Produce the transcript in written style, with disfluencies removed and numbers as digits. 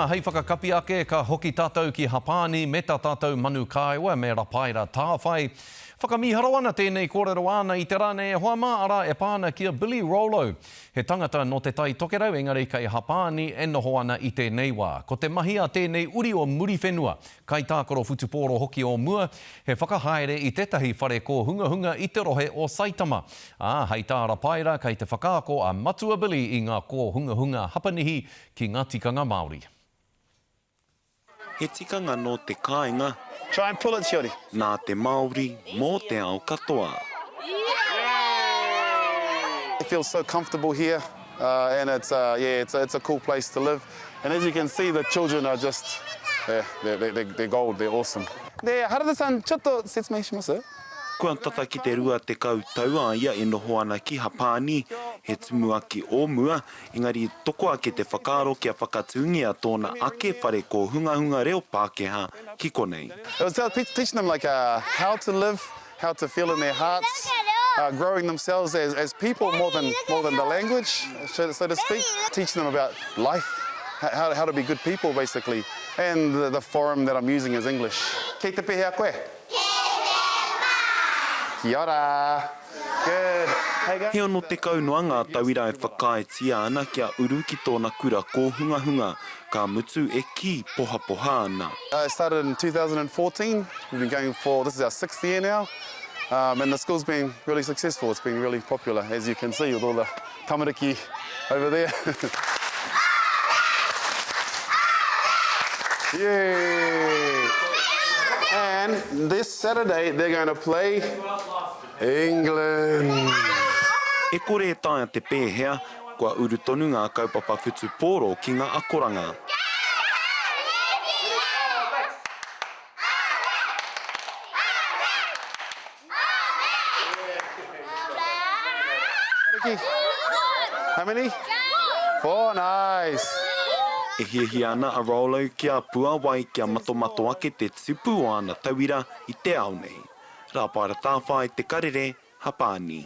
hei whakakapi ake ka hoki tātou ki Hapani me tā tātou manu kāewa me rapaira tāwhai. Whakamiharo ana tēnei kōrero ana i te rāne e hoa mā ara e pāna kia Billy Rollo. He tangata no te tai tokerau engari kei Hapani e noho ana i tēnei wā. Ko te mahi a tēnei uri o muri whenua, kai tākoro futupōro hoki o mua, he whakahaere i tetahi whare ko hunga i te rohe o Saitama. Hei tā rapaira kei te whakaako a Matua Billy i ngā ko hunga hapanihi ki ngā tikanga Māori. He tikanga no te kāinga. Try and pull it, Shiori. Nā te Māori mō te ao katoa. It feels so comfortable here, and it's a cool place to live. And as you can see, the children are just, they're gold, they're awesome. Harada-san, chotto setsumei shimasu? Kua tata ki te rua te kau taua ia e noho ana ki Hapani, he tumu aki o mua, engari toko ake te whakaaro kia whakatūngia tōna ake whare ko hunga reo Pākehā ki konei. It was teaching them like how to live, how to feel in their hearts, growing themselves as people more than the language, so to speak. Teaching them about life, how to be good people basically. And the forum that I'm using is English. Kei te pehe a koe? Kia ora. Good. Hey guys. He ono te kaunoanga tauira e whakaetia ana kia uru ki tōna kura ko hunga, ka mutu e ki poha ana. I started in 2014. We've been going for, this is our 6th year now. And the school's been really successful. It's been really popular, as you can see, with all the tamariki over there. Yeah. And this Saturday, they're going to play England. E kore e taia te pēhea, kua uru tonu ngā kaupapa whutu pōro ki ngā akoranga. How many? 4, nice. E hihi ana a Rollo kia pua wai kia mato ake te tupu o ana tauira i te ao nei. Rāpaira tāwhai te karere, Hapani.